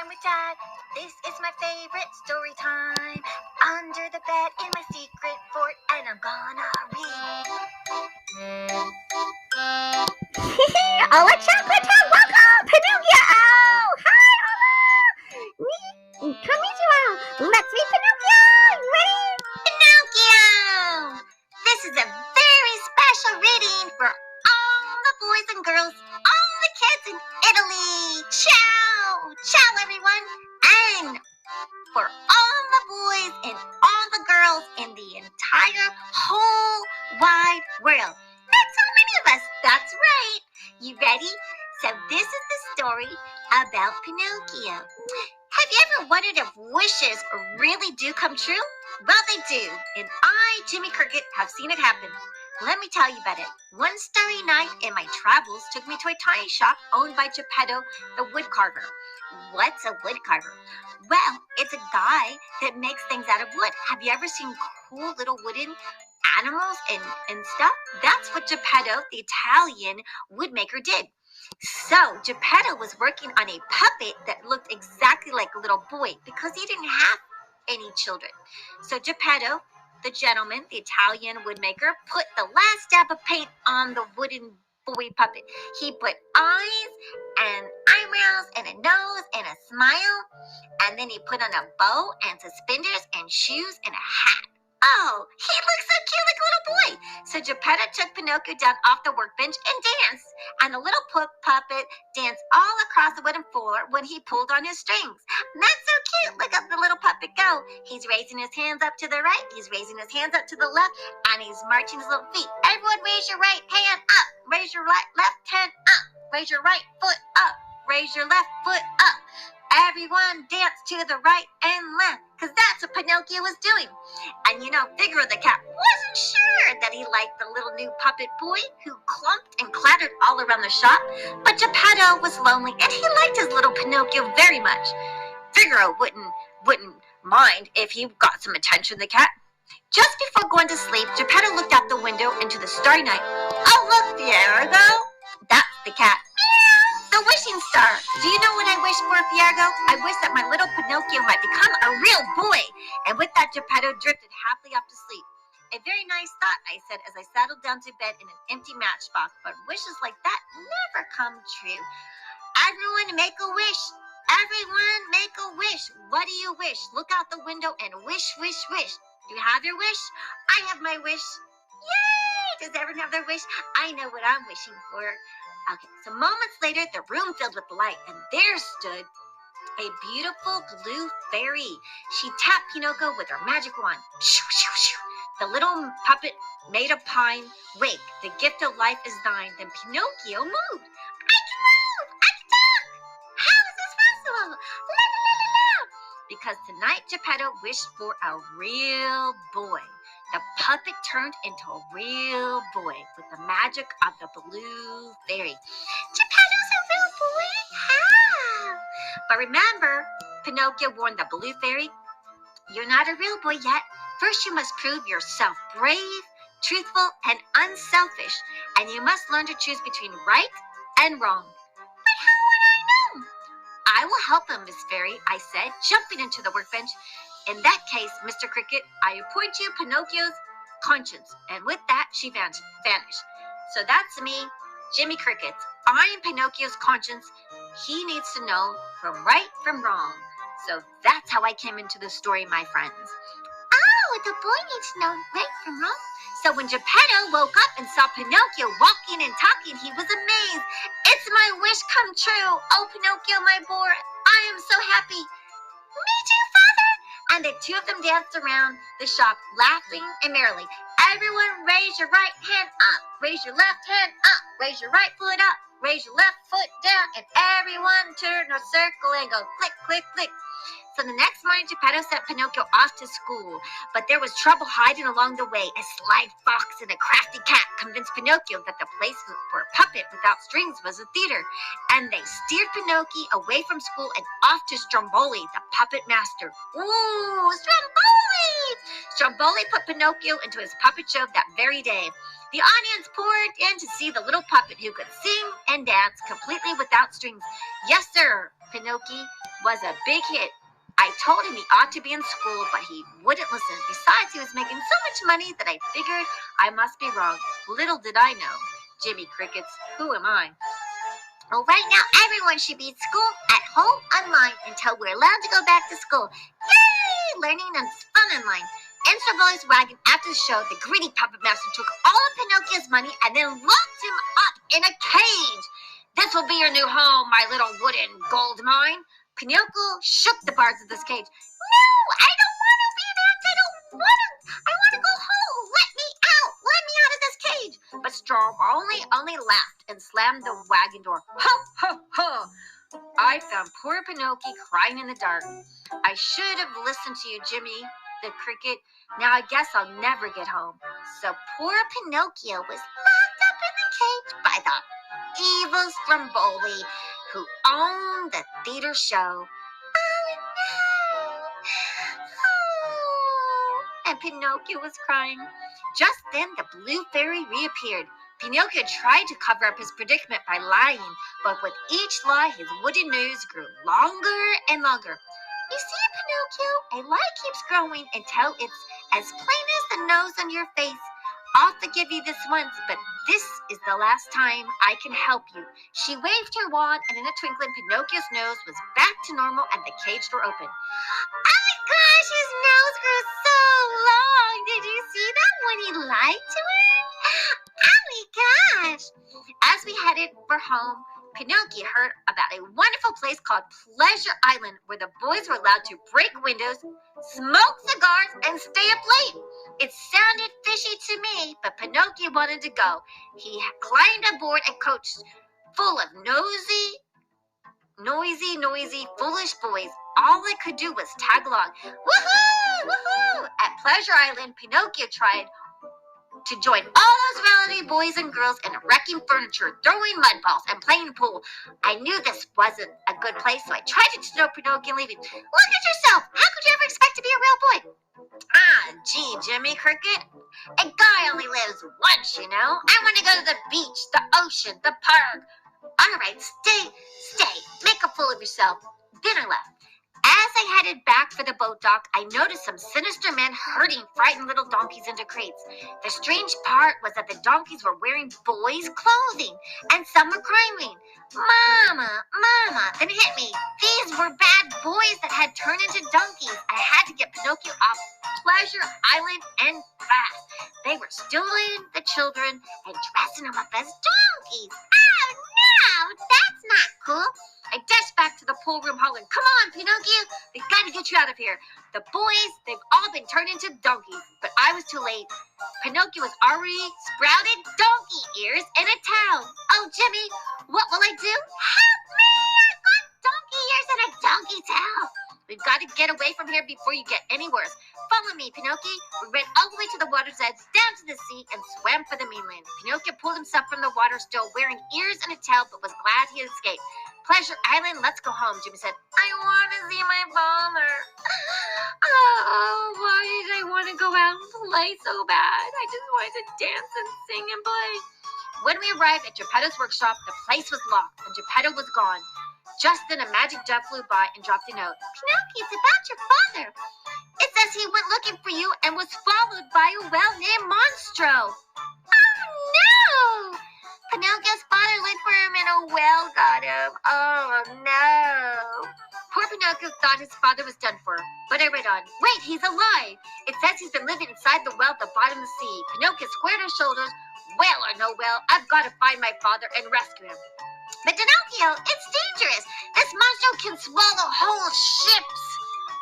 time with Dad. This is my favorite story time. Under the bed in my secret fort, and I'm gonna read. Oh, what's up? Welcome, Pinocchio! Hi, hello! Konnichiwa! Let's meet Pinocchio! You ready? Pinocchio! This is a very special reading for all the boys and girls, all the kids in Italy. Ciao! Ciao, everyone! And for all the boys and all the girls in the entire whole wide world. That's so many of us. That's right. You ready? So this is the story about Pinocchio. Have you ever wondered if wishes really do come true? Well, they do. And I, Jimmy Cricket, have seen it happen. Let me tell you about it. One starry night in my travels took me to a tiny shop owned by Geppetto, the woodcarver. What's a woodcarver? Well, it's a guy that makes things out of wood. Have you ever seen cool little wooden animals and stuff? That's what Geppetto, the Italian woodmaker, did. So Geppetto was working on a puppet that looked exactly like a little boy because he didn't have any children. So Geppetto, the gentleman, the Italian woodmaker, put the last dab of paint on the wooden boy puppet. He put eyes and eyebrows and a nose and a smile, and then he put on a bow and suspenders and shoes and a hat. Oh, he looks so cute like a little boy. So Geppetto took Pinocchio down off the workbench and danced. And the little puppet danced all across the wooden floor when he pulled on his strings. That's so cute. Look at the little puppet go. He's raising his hands up to the right. He's raising his hands up to the left. And he's marching his little feet. Everyone raise your right hand up. Raise your left hand up. Raise your right foot up. Raise your left foot up. Everyone dance to the right and left, because that's what Pinocchio was doing. And Figaro the cat wasn't sure that he liked the little new puppet boy who clumped and clattered all around the shop, but Geppetto was lonely and he liked his little Pinocchio very much. Figaro wouldn't mind if he got some attention, the cat. Just before going to sleep, Geppetto looked out the window into the starry night. Oh, look, Fiergo! That's the cat. The wishing star. Do you know what I wish for, Fiergo? I wish that my little Pinocchio might become a real boy. And with that, Geppetto drifted happily off to sleep. A very nice thought, I said as I settled down to bed in an empty matchbox. But wishes like that never come true. Everyone make a wish. Everyone make a wish. What do you wish? Look out the window and wish, wish, wish. Do you have your wish? I have my wish. Yay! Does everyone have their wish? I know what I'm wishing for. Okay, so moments later, the room filled with light, and there stood a beautiful blue fairy. She tapped Pinocchio with her magic wand. Shoo, shoo, shoo. The little puppet made a pine wake. The gift of life is thine. Then Pinocchio moved. I can move! I can talk! How is this possible? La, la, la, la, la. Because tonight Geppetto wished for a real boy. The puppet turned into a real boy with the magic of the blue fairy. Geppetto's a real boy? How? But remember, Pinocchio warned the blue fairy, you're not a real boy yet. First you must prove yourself brave, truthful, and unselfish. And you must learn to choose between right and wrong. But how would I know? I will help him, Miss Fairy, I said, jumping into the workbench. In that case, Mr. Cricket, I appoint you Pinocchio's conscience. And with that, she vanished. So that's me, Jimmy Cricket. I am Pinocchio's conscience. He needs to know from right from wrong. So that's how I came into the story, my friends. Oh, the boy needs to know right from wrong. So when Geppetto woke up and saw Pinocchio walking and talking, he was amazed. It's my wish come true. Oh, Pinocchio, my boy, I am so happy. Me too, Father. And the two of them danced around the shop, laughing and merrily. Everyone raise your right hand up. Raise your left hand up. Raise your right foot up. Raise your left foot down. And everyone turn a circle and go click, click, click. So the next morning, Geppetto sent Pinocchio off to school. But there was trouble hiding along the way. A sly fox and a crafty cat convinced Pinocchio that the place for a puppet without strings was a theater. And they steered Pinocchio away from school and off to Stromboli, the puppet master. Ooh, Stromboli! Stromboli put Pinocchio into his puppet show that very day. The audience poured in to see the little puppet who could sing and dance completely without strings. Yes, sir. Pinocchio was a big hit. I told him he ought to be in school, but he wouldn't listen. Besides, he was making so much money that I figured I must be wrong. Little did I know. Jimmy Crickets, who am I? Well, right now, everyone should be at school, at home, online, until we're allowed to go back to school. Yay! Learning is fun online. Enter Boy's wagon after the show. The greedy puppet master took all of Pinocchio's money and then locked him up in a cage. This will be your new home, my little wooden gold mine. Pinocchio shook the bars of this cage. No, I don't want to be back. I want to go home. Let me out. Let me out of this cage. But Straw only laughed and slammed the wagon door. Ho, ho, ho! I found poor Pinocchio crying in the dark. I should have listened to you, Jimmy the Cricket. Now I guess I'll never get home. So poor Pinocchio was locked up in the cage by the evil Stromboli, who owned the theater show. Oh no! Oh. And Pinocchio was crying. Just then the blue fairy reappeared. Pinocchio tried to cover up his predicament by lying, but with each lie his wooden nose grew longer and longer. You see, Pinocchio, a lie keeps growing until it's as plain as the nose on your face. I'll forgive you this once, but this is the last time I can help you. She waved her wand, and in a twinkling, Pinocchio's nose was back to normal and the cage door opened. Oh my gosh, his nose grew so long. Did you see that when he lied to her? Oh my gosh. As we headed for home, Pinocchio heard about a wonderful place called Pleasure Island, where the boys were allowed to break windows, smoke cigars, and stay up late. It sounded fishy to me, but Pinocchio wanted to go. He climbed aboard a coach full of noisy, foolish boys. All I could do was tag along. Woohoo! Woohoo! At Pleasure Island, Pinocchio tried to join all those rowdy boys and girls in wrecking furniture, throwing mud balls, and playing pool. I knew this wasn't a good place, so I tried to stop Pinocchio leaving. Look at yourself! How could you ever expect to be a real boy? Ah, gee, Jimmy Cricket. A guy only lives once, you know. I want to go to the beach, the ocean, the park. All right, stay. Make a fool of yourself. Then I left. As I headed back for the boat dock, I noticed some sinister men herding frightened little donkeys into crates. The strange part was that the donkeys were wearing boys' clothing, and some were crying, "Mama, Mama," then it hit me. These were bad boys that had turned into donkeys. I had to get Pinocchio off Pleasure Island and fast. They were stealing the children and dressing them up as donkeys. Oh no, that's not cool. I dashed back to the pool room hollering, "Come on, Pinocchio, we've got to get you out of here. The boys, they've all been turned into donkeys." But I was too late. Pinocchio was already sprouted donkey ears and a towel. Oh, Jimmy, what will I do? Help me! I've got donkey ears and a donkey towel. We've got to get away from here before you get any worse. Follow me, Pinocchio. We ran all the way to the water's edge, down to the sea, and swam for the mainland. Pinocchio pulled himself from the water, still wearing ears and a towel, but was glad he had escaped. Pleasure Island, let's go home, Jimmy said. I want to see my father. Oh, why did I want to go out and play so bad? I just wanted to dance and sing and play. When we arrived at Geppetto's workshop, the place was locked, and Geppetto was gone. Just then, a magic dove flew by and dropped a note. Pinocchio, it's about your father. It says he went looking for you and was followed by a whale named Monstro. Oh, no! Pinocchio's father looked for him and a whale got him. Oh, no. Poor Pinocchio thought his father was done for, but I read on. Wait, he's alive. It says he's been living inside the well at the bottom of the sea. Pinocchio squared his shoulders. Whale or no whale, I've got to find my father and rescue him. But Pinocchio, it's dangerous. This monster can swallow whole ships.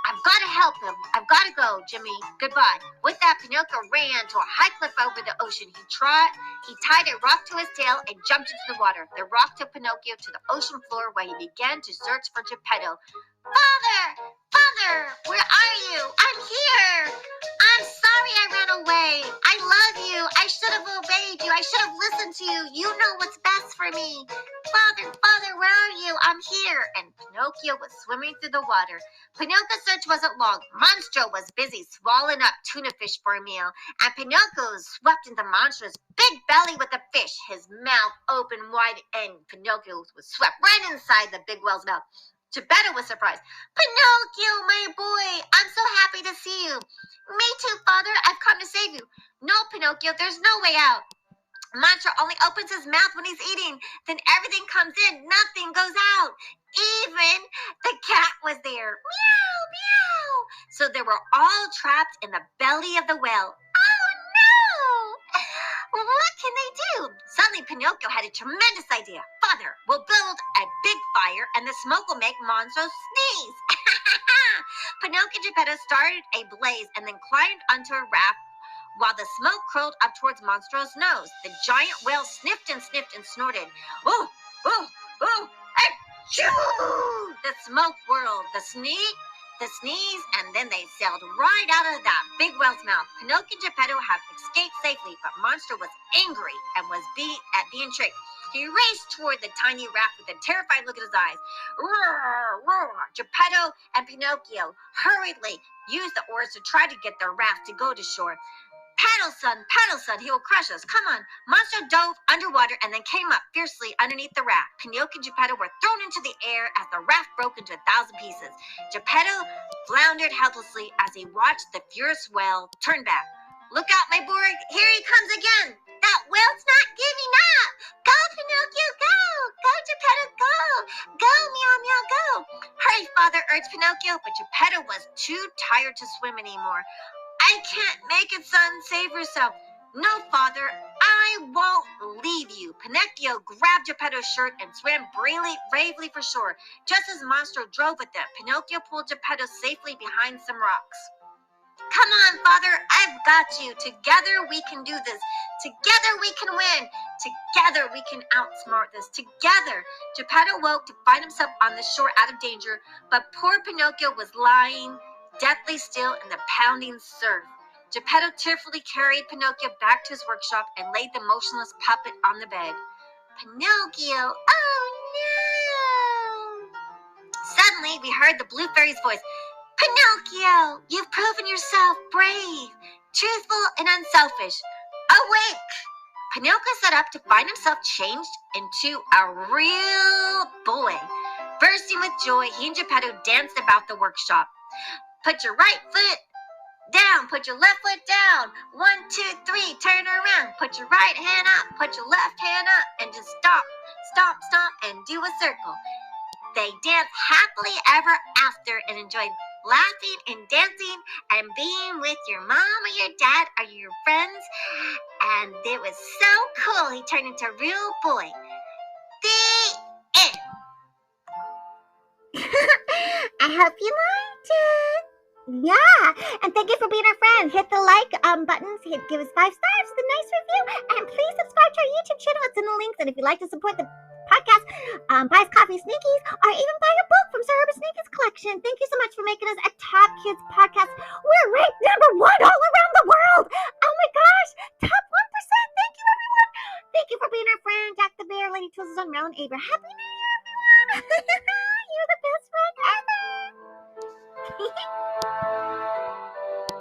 I've got to help him. I've got to go, Jimmy. Goodbye. With that, Pinocchio ran to a high cliff over the ocean. He tied a rock to his tail and jumped into the water. The rock took Pinocchio to the ocean floor where he began to search for Geppetto. Father, where are you? I'm here. I'm sorry I ran away. I love you. I should have obeyed you. I should have listened to you. You know what's best for me. Father, where are you? I'm here. And Pinocchio was swimming through the water. Pinocchio's search wasn't long. Monstro was busy swallowing up tuna fish for a meal, and Pinocchio swept into Monstro's big belly with the fish, his mouth open wide, and Pinocchio was swept right inside the big whale's mouth. Geppetto was surprised. Pinocchio, my boy, I'm so happy to see you. Me too, Father. I've come to save you. No, Pinocchio, there's no way out. Monster only opens his mouth when he's eating. Then everything comes in. Nothing goes out. Even the cat was there. Meow, meow. So they were all trapped in the belly of the whale. Oh, no! What can they do? Suddenly, Pinocchio had a tremendous idea. Father, we'll build a big fire and the smoke will make Monstro sneeze. Pinocchio and Geppetto started a blaze and then climbed onto a raft while the smoke curled up towards Monstro's nose. The giant whale sniffed and snorted. Oh, oh, oh, achoo! The smoke whirled, the sneeze, and then they sailed right out of that big whale's mouth. Pinocchio and Geppetto have escaped safely, but Monstro was angry and was being tricked. He raced toward the tiny raft with a terrified look in his eyes. Roar, roar! Geppetto and Pinocchio hurriedly used the oars to try to get their raft to go to shore. Paddle, son, he will crush us. Come on. Monstro dove underwater and then came up fiercely underneath the raft. Pinocchio and Geppetto were thrown into the air as the raft broke into 1,000 pieces. Geppetto floundered helplessly as he watched the furious whale turn back. Look out, my boy. Here he comes again. That whale's not giving up. Go, Pinocchio, go. Go, Geppetto, go. Go, meow, meow, go. Hurry, Father, urged Pinocchio, but Geppetto was too tired to swim anymore. I can't make it, son. Save yourself. No, Father, I won't leave you. Pinocchio grabbed Geppetto's shirt and swam bravely for shore. Just as Monstro drove with them, Pinocchio pulled Geppetto safely behind some rocks. Come on, Father, I've got you. Together we can do this. Together we can win. Together we can outsmart this. Together. Geppetto woke to find himself on the shore out of danger, but poor Pinocchio was lying deathly still in the pounding surf. Geppetto tearfully carried Pinocchio back to his workshop and laid the motionless puppet on the bed. Pinocchio, oh no! Suddenly, we heard the blue fairy's voice. Pinocchio, you've proven yourself brave, truthful, and unselfish. Awake! Pinocchio sat up to find himself changed into a real boy. Bursting with joy, he and Geppetto danced about the workshop. Put your right foot down. Put your left foot down. 1, 2, 3. Turn around. Put your right hand up. Put your left hand up. And just stomp, stomp, stomp, and do a circle. They danced happily ever after and enjoyed laughing and dancing and being with your mom or your dad or your friends. And it was so cool. He turned into a real boy. The end. I hope you liked it. Yeah, and thank you for being our friend. Hit the like buttons, give us 5 stars, the nice review, and please subscribe to our YouTube channel. It's in the links. And if you'd like to support the podcast, buy us coffee, Sneakies, or even buy a book from Sir Herbert Sneakies collection. Thank you so much for making us a top kids podcast. We're ranked #1 all around the world. Oh my gosh, top 1%. Thank you, everyone. Thank you for being our friend, Jack the Bear, Lady Twizzles, and Merlin Aber. Happy New Year, everyone. You're the best friend ever.